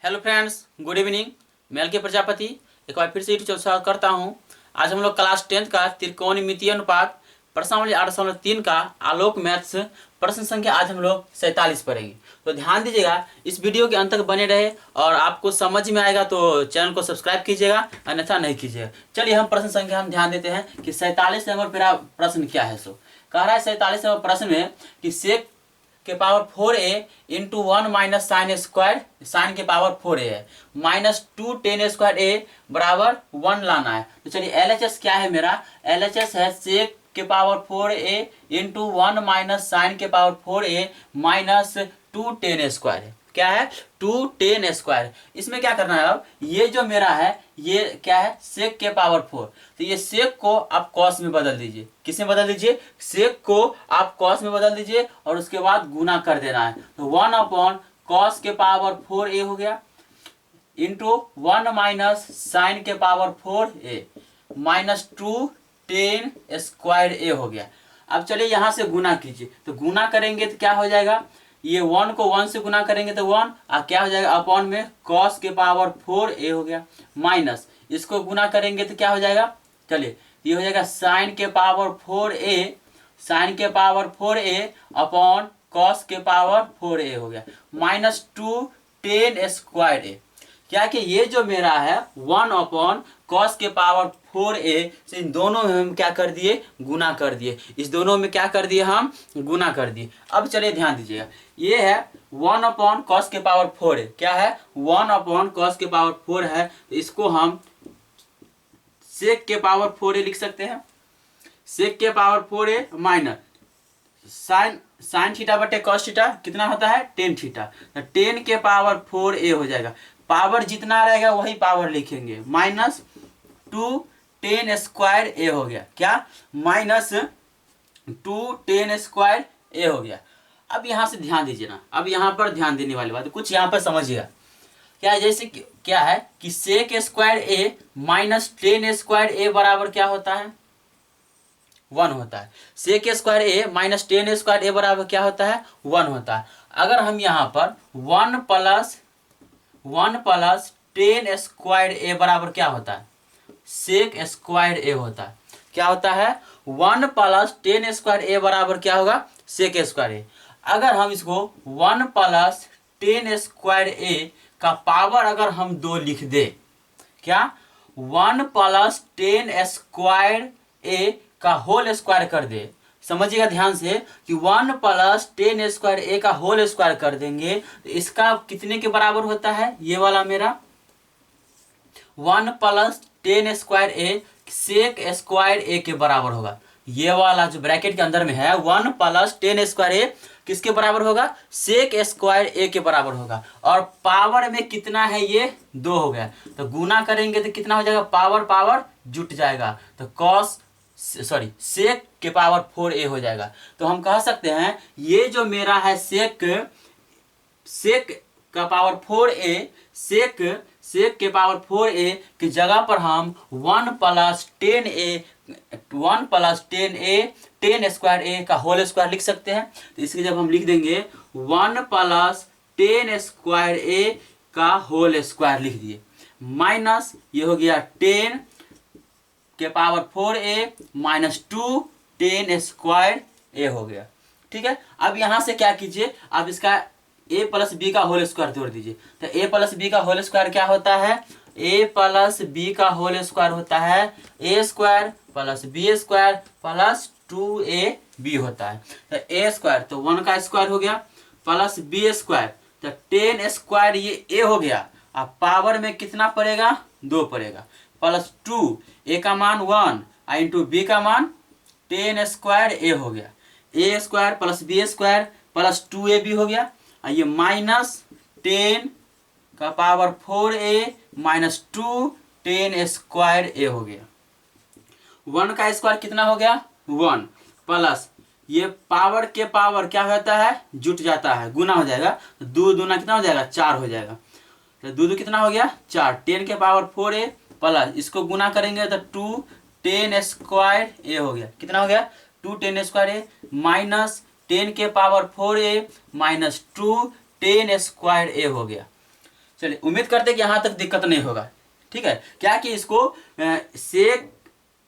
Hello friends, good evening. मैं के प्रजापति एक बार फिर से यूट्यूब स्वागत करता हूं। आज हम लोग क्लास 10 का त्रिकोणमितीय अनुपात प्रश्नावली 8.3 का आलोक मैथ्स प्रश्न संख्या आज हम लोग 47 पढ़ेंगे। तो ध्यान दीजिएगा, इस वीडियो के अंत तक बने रहे और आपको समझ में आएगा तो चैनल को सब्सक्राइब कीजिएगा, अन्यथा नहीं कीजिएगा। चलिए हम प्रश्न संख्या हम ध्यान देते हैं कि 47 नंबर मेरा प्रश्न क्या है। सो कह रहा है 47 नंबर प्रश्न में कि सेक के power 4a into 1 minus sine square, sine के पावर 4a है, माइनस 2 टेन स्क्वायर a बराबर 1 लाना है। तो चलिए LHS क्या है मेरा, LHS है सेक के power 4a into 1 minus sine के power 4a minus 2 ten square है। क्या है, 2 टेन स्क्वायर। इसमें क्या करना है, अब ये जो मेरा है ये क्या है, सेक के पावर 4। तो ये सेक को आप कॉस में बदल दीजिए। किस में बदल दीजिए, सेक को आप कॉस में बदल दीजिए और उसके बाद गुना कर देना है। तो 1 अपॉन कॉस के पावर 4a हो गया इंटू 1 माइनस साइन के power 4a minus 2 ten square a हो गया। अब चलिए यहां से गुना कीजिए। तो गुना करेंगे तो क्या हो जाएगा, ये 1 को 1 से गुना करेंगे तो 1 और क्या हो जाएगा, अपॉन में cos के पावर 4a हो गया, माइनस इसको गुना करेंगे तो क्या हो जाएगा, चलिए ये हो जाएगा साइन के पावर 4a, साइन के पावर 4a अपॉन cos के पावर 4a हो गया, माइनस 2 टेन स्क्वायर a। क्या कि ये जो मेरा है 1 अपॉन कॉस के पावर 4a से इन दोनों में हम क्या कर दिए, गुना कर दिए। इस दोनों में क्या कर दिए, हम गुना कर दिए। अब चलिए ध्यान दीजिएगा, ये है 1 अपॉन कॉस के पावर 4a, क्या है 1 अपॉन कॉस के पावर 4 है। तो इसको हम सेक के पावर 4a लिख सकते हैं। सेक के power 4a minus sine theta बटे कॉस थीटा कितना होता है, टेन थीटा। तो 10 के पावर 4a हो जाएगा। पावर जितना रहेगा वही पावर लिखेंगे, माइनस 2 टेन स्क्वायर a हो गया। क्या, माइनस 2 टेन स्क्वायर a हो गया। अब यहां से ध्यान दीजिए ना, अब यहां पर ध्यान देने वाली बात कुछ यहां पर समझिएगा। क्या जैसे क्या है कि sec square a minus tan square a बराबर क्या होता है, 1 होता है। Sec square a minus tan square a बराबर क्या होता है, 1 होता है। अगर हम यहाँ पर 1 प्लस टेन स्क्वायर a बराबर क्या होता है, सेक स्क्वायर a होता है। क्या होता है, 1 प्लस टेन स्क्वायर a बराबर क्या होगा, सेक स्क्वायर a। अगर हम इसको 1 प्लस टेन स्क्वायर a का पावर अगर हम 2 लिख दे, क्या 1 प्लस टेन स्क्वायर a का होल स्क्वायर कर दे, समझिएगा ध्यान से कि 1 प्लस टेन स्क्वायर a का होल स्क्वायर कर देंगे तो इसका कितने के बराबर होता है, ये वाला मेरा 1 plus tan square a sec square a के बराबर होगा। ये वाला जो ब्रैकेट के अंदर में है 1 प्लस टेन स्क्वायर a किसके बराबर होगा, सेक स्क्वायर a के बराबर होगा। और पावर में कितना है, ये 2 हो गया। तो गुना करेंगे तो कितना हो जाएगा, पावर पावर जुट जाएगा तो सेक के पावर 4a हो जाएगा। तो हम कह सकते हैं ये जो मेरा है सेक का पावर 4a, सेक के पावर 4a की जगह पर हम 1 plus 10a ten square a का होल स्क्वायर लिख सकते हैं। तो इसके जब हम लिख देंगे 1 प्लस टेन स्क्वायर a का होल स्क्वायर लिख दिए, माइनस ये हो गया 10 के power 4a minus 2 ten square a हो गया। ठीक है, अब यहां से क्या कीजिए, आप इसका a प्लस बी का होल स्क्वायर जोड़ दीजिए। तो a प्लस बी का होल स्क्वायर क्या होता है, a प्लस बी का होल स्क्वायर होता है a square plus B square plus 2ab होता है। तो a स्क्वायर तो 1 का स्क्वायर हो गया प्लस बी स्क्वायर तो 10 स्क्वायर ये a हो गया। अब पावर में कितना पड़ेगा, 2 पड़ेगा, प्लस 2 a का मान 1 इंटू बी का मान 10 स्क्वायर a हो गया। a square plus B square plus 2ab हो गया। ये माइनस 10 का power 4a minus 2 10 square a हो गया। 1 का स्क्वायर कितना हो गया, 1 प्लस ये पावर के पावर क्या होता है, जुट जाता है, गुना हो जाएगा। तो 2 दूना कितना हो जाएगा, 4 हो जाएगा। तो 2 कितना हो गया, 4, 10 के पावर 4a प्लस इसको गुना करेंगे तो 2 10 स्क्वायर a हो गया। कितना हो गया, 2 10 स्क्वायर a माइनस 10 के power 4a minus 2 10 square a हो गया। चलिए उम्मीद करते हैं कि यहाँ तक दिक्कत नहीं होगा। ठीक है, क्या कि इसको सेक,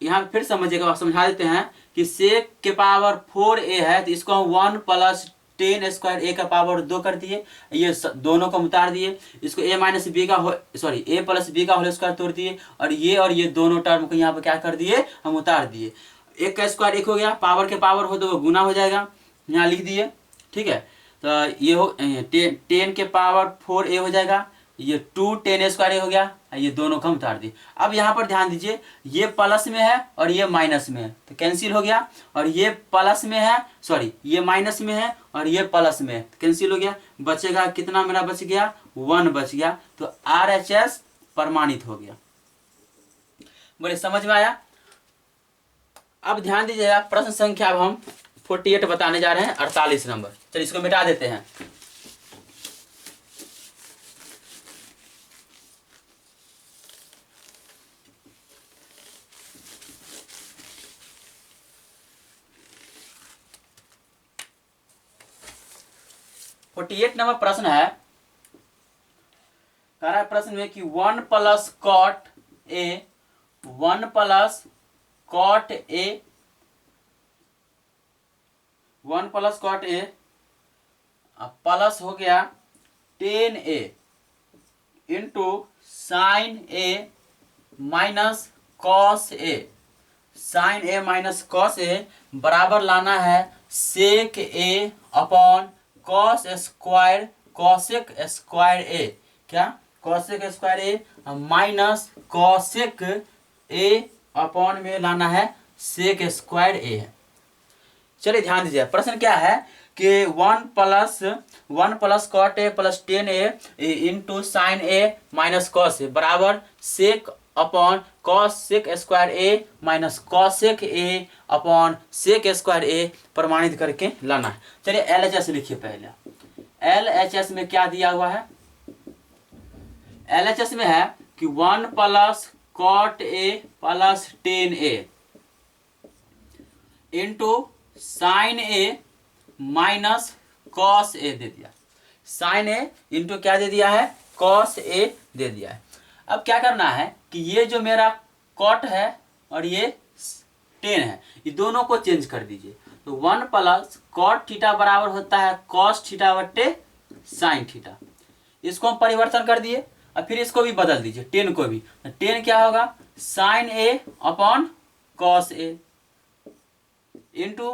यहाँ फिर समझिएगा, समझा देते हैं कि सेक के पावर 4a है तो इसको हम 1 प्लस 10 स्क्वायर a का पावर 2 कर दिए, ये दोनों को हम उतार दिए, इसको a माइनस बी का a प्लस बी का होल स्क्वायर तोड़ दिए, और ये दोनों टर्म को यहाँ पर क्या कर दिए, हम उतार दिए। एक का स्क्वायर एक हो गया, पावर के पावर हो तो वो गुना हो जाएगा, यहाँ लिख दिए। ठीक है, तो ये हो 10 के पावर 4a हो जाएगा, ये 2 10 स्क्वायर ए हो गया, ये दोनों को हम उतार दिए। अब यहाँ पर ध्यान दीजिए, ये प्लस में है और ये माइनस में है तो कैंसिल हो गया, और ये प्लस में है, सॉरी ये माइनस में है और ये प्लस में है तो कैंसिल हो गया। बचेगा कितना, मेरा बच गया 1 बच गया, तो RHS प्रमाणित हो गया। बोले समझ में आया। अब ध्यान दीजिएगा, प्रश्न संख्या अब हम 48 बताने जा रहे हैं, 48 नंबर। चलिए इसको मिटा देते हैं। फोर्टी-एट नंबर प्रश्न है, कह रहा है प्रश्न में कि 1 plus cot A, 1 plus cot A, 1 plus cot A plus हो गया 10a into sine A minus cos A, sine A minus cos A बराबर लाना है sec A upon cos square cosec square A, क्या cosec square A minus cosec A upon में लाना है sec square ए है। चलिए ध्यान दीजिए, प्रश्न क्या है कि 1 plus cot A plus 10a into sine A minus cos A बराबर sec upon cos sec square A minus cosec A upon sec square A प्रमाणित करके लाना है। चलिए LHS लिखिए पहले। LHS में क्या दिया हुआ है, LHS में है कि 1 plus cot A plus 10a into sine A minus cos A दे दिया, साइन ए इंटू क्या दे दिया है, कॉस ए दे दिया है। अब क्या करना है कि ये जो मेरा कॉट है और ये 10 है, ये दोनों को चेंज कर दीजिए। तो 1 प्लस कॉट थीटा बराबर होता है कॉस थीटा बट्टे साइन थीटा, इसको हम परिवर्तन कर दिए, और फिर इसको भी बदल दीजिए 10 को भी, तो 10 क्या होगा sign A upon cos A into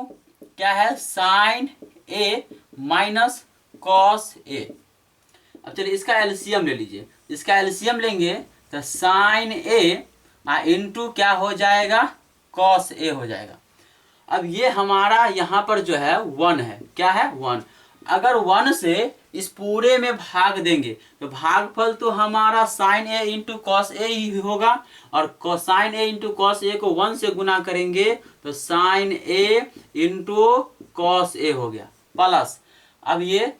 क्या है साइन ए माइनस कॉस ए। अब चलिए इसका एलसीएम ले लीजिए, इसका एलसीएम लेंगे तो साइन ए इंटू क्या हो जाएगा कॉस ए हो जाएगा। अब ये हमारा यहाँ पर जो है 1 है, क्या है 1, अगर 1 से इस पूरे में भाग देंगे तो भागफल तो हमारा साइन ए इंटू कॉस ए ही होगा, और साइन ए इंटू कॉस ए को 1 से गुना करेंगे तो साइन ए इंटू कॉस ए हो गया प्लस, अब ये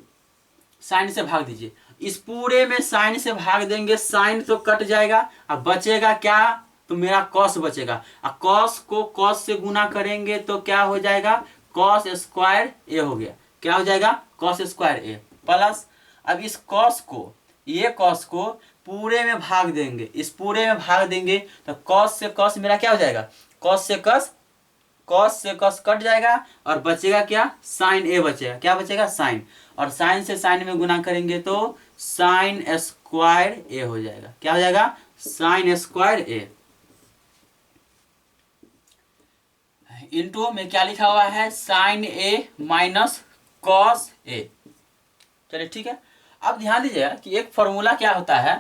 साइन से भाग दीजिए, इस पूरे में साइन से भाग देंगे, साइन तो कट जाएगा, अब बचेगा क्या, तो मेरा कॉस बचेगा, और कॉस को कॉस से गुना करेंगे तो क्या हो जाएगा कॉस स्क्वायर ए हो गया, क्या हो जाएगा कॉस स्क्वायर ए प्लस, अब इस कॉस को, ये कॉस को पूरे में भाग देंगे, इस पूरे में भाग देंगे तो कॉस से कॉस मेरा क्या हो जाएगा, कॉस से कॉस कट जाएगा, और बचेगा क्या साइन ए बचेगा, क्या बचेगा साइन, और साइन से साइन में गुना करेंगे तो साइन स्क्वायर ए हो जाएगा, क्या हो जाएगा साइन स्क्वायर ए इंटू में क्या लिखा हुआ है sign A minus cos A. चलिए ठीक है, अब ध्यान दीजिएगा कि एक फॉर्मूला क्या होता है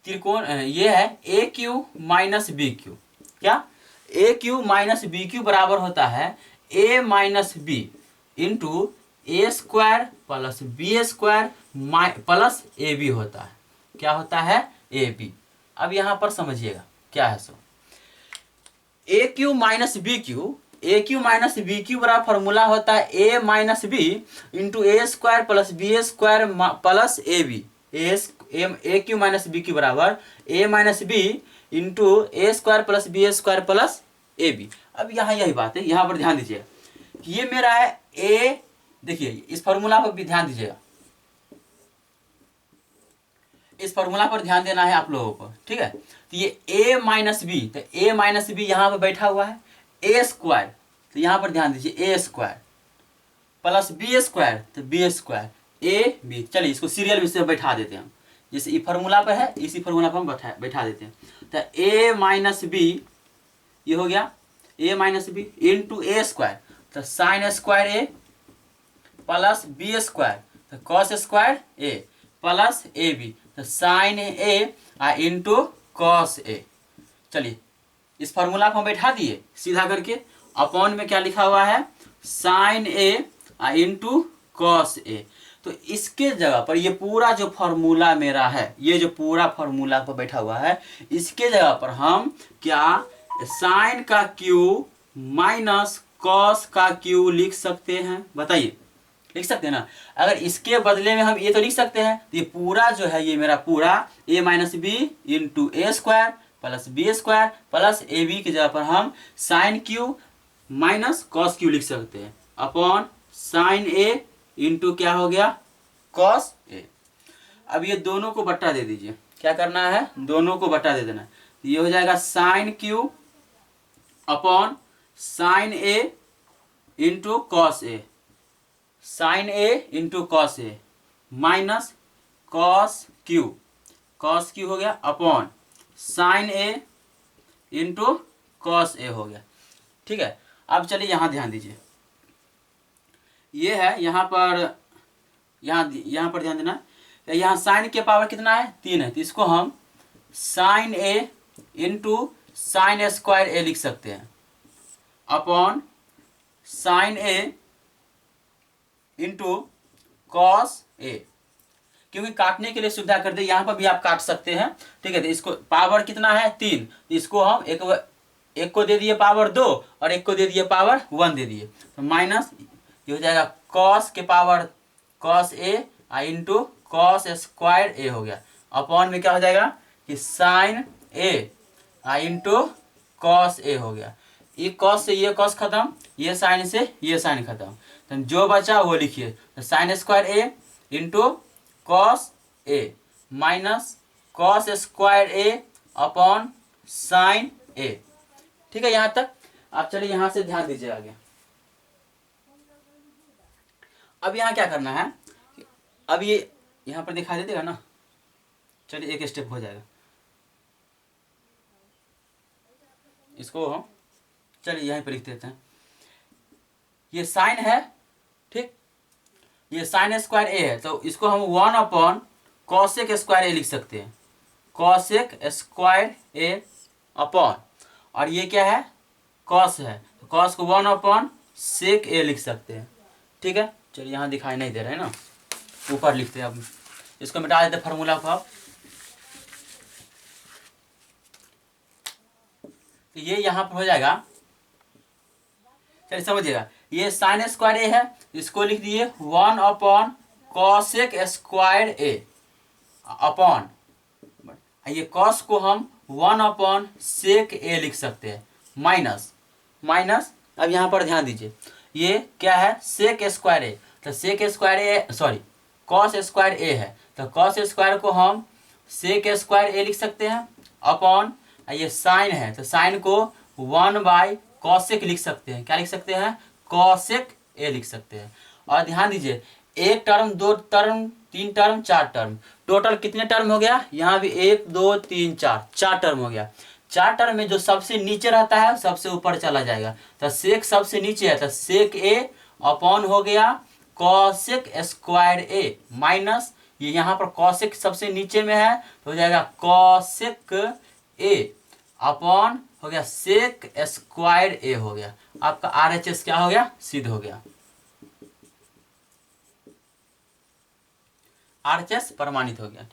त्रिकोण, ये है A cube minus B cube, क्या A cube minus B cube बराबर होता है A minus B into A square plus B square plus A B होता है, क्या होता है ए बी। अब यहाँ पर समझिएगा क्या है so, A cube minus B cube, A cube minus B cube बराबर फॉर्मूला होता है A minus B into A square plus B square plus A B, A cube minus B cube बराबर A minus B into A square plus B square plus A B. अब यहाँ यही बात है, यहाँ पर ध्यान दीजिएगा कि ये मेरा है ए, देखिए इस फॉर्मूला पर भी ध्यान दीजिएगा, इस फॉर्मूला पर ध्यान देना है आप लोगों को, ठीक है। तो ये a माइनस बी, तो a माइनस बी यहाँ पर बैठा हुआ है, a स्क्वायर, तो यहाँ पर ध्यान दीजिए a square plus B square, तो बी स्क्वायर ए बी। चलिए इसको सीरियल में से बैठा देते हैं हम, जैसे ये फार्मूला पर है इसी फार्मूला पर हम बैठा देते हैं। तो a माइनस बी ये हो गया a minus B into A square, तो sine square A plus B square, तो cos square A plus A B, तो sine A into cos A. चलिए इस फार्मूला को हम बैठा दिए सीधा करके, अपॉन में क्या लिखा हुआ है साइन ए इंटू कॉस ए। तो इसके जगह पर ये पूरा जो फार्मूला मेरा है, ये जो पूरा फार्मूला पर बैठा हुआ है, इसके जगह पर हम क्या साइन का क्यू माइनस कॉस का क्यू लिख सकते हैं, बताइए लिख सकते हैं ना। अगर इसके बदले में हम ये तो लिख सकते हैं, तो ये पूरा जो है ये मेरा पूरा a minus B into A square plus B square plus A B की जगह पर हम sine Q minus cos Q लिख सकते हैं, अपॉन साइन ए इंटू क्या हो गया कॉस ए। अब ये दोनों को बट्टा दे दीजिए, क्या करना है दोनों को बट्टा दे देना है, ये हो जाएगा sign Q upon sine A into cos A, sine A into cos A minus cos Q हो गया upon sine A into cos ए हो गया, ठीक है। अब चलिए यहाँ ध्यान दीजिए, ये है यहाँ पर ध्यान देना, यहाँ साइन के पावर कितना है 3 है, तो इसको हम sign A into sine square ए लिख सकते हैं, upon sine A into cos ए, क्योंकि काटने के लिए सुविधा कर दे, यहाँ पर भी आप काट सकते हैं, ठीक है। तो इसको पावर कितना है 3, इसको हम एक को दे दिए पावर 2 और एक को दे दिए पावर 1 दे दिए, तो माइनस ये हो जाएगा कॉस के power cos A into cos square ए हो गया, अपॉन में क्या हो जाएगा कि साइन ए इंटू कॉस ए हो गया। ये कॉस से ये कॉस खत्म, ये साइन से ये साइन खत्म, तो जो बचा वो लिखिए, तो साइन स्क्वायर ए इंटू कॉस ए माइनस कॉस स्क्वायर ए अपॉन साइन ए, ठीक है यहाँ तक। आप चलिए यहाँ से ध्यान दीजिए आगे। अब यहाँ क्या करना है, अब ये यहाँ पर दिखाई देगा ना, चलिए एक स्टेप हो जाएगा, इसको हम चलिए यहीं पर लिख देते हैं, ये साइन है, ठीक, ये साइन स्क्वायर ए है, तो इसको हम 1 अपॉन कॉसेक स्क्वायर ए लिख सकते हैं, कॉसेक स्क्वायर ए अपॉन, और ये क्या है कॉस है, तो कॉस को 1 अपॉन सेक ए लिख सकते हैं, ठीक है। चलिए यहाँ दिखाई नहीं दे रहा है ना, ऊपर लिखते हैं, अब इसको मिटा देते फार्मूला को। अब तो ये यहाँ पर हो जाएगा, चलिए समझिएगा, ये साइन स्क्वायर ए है, इसको लिख दिए 1 अपॉन कॉसेक स्क्वायर ए अपॉन, ये कॉस को हम 1 अपॉन सेक ए लिख सकते हैं, माइनस अब यहाँ पर ध्यान दीजिए, ये क्या है सेक स्क्वायर ए, तो सेक स्क्वायर ए सॉरी कॉस स्क्वायर ए है, तो कॉस स्क्वायर को हम सेक स्क्वायर ए लिख सकते हैं, अपॉन ये साइन है, तो साइन को 1 बाई कॉसेक लिख सकते हैं, क्या लिख सकते हैं कॉसेक ए लिख सकते हैं। और ध्यान दीजिए, एक term 2 term 3 term 4 term, total कितने टर्म हो गया, यहाँ भी 1 2 3 4 टर्म हो गया। 4 टर्म में जो सबसे नीचे रहता है सबसे ऊपर चला जाएगा, तो सेक सबसे नीचे है, तो सेक ए अपॉन हो गया कॉसेक स्क्वायर ए माइनस ये यहाँ पर कॉसेक सबसे नीचे में है, तो हो जाएगा कॉसेक ए अपॉन हो गया सेक स्क्वायर ए हो गया, आपका RHS क्या हो गया सिद्ध हो गया, RHS प्रमाणित हो गया।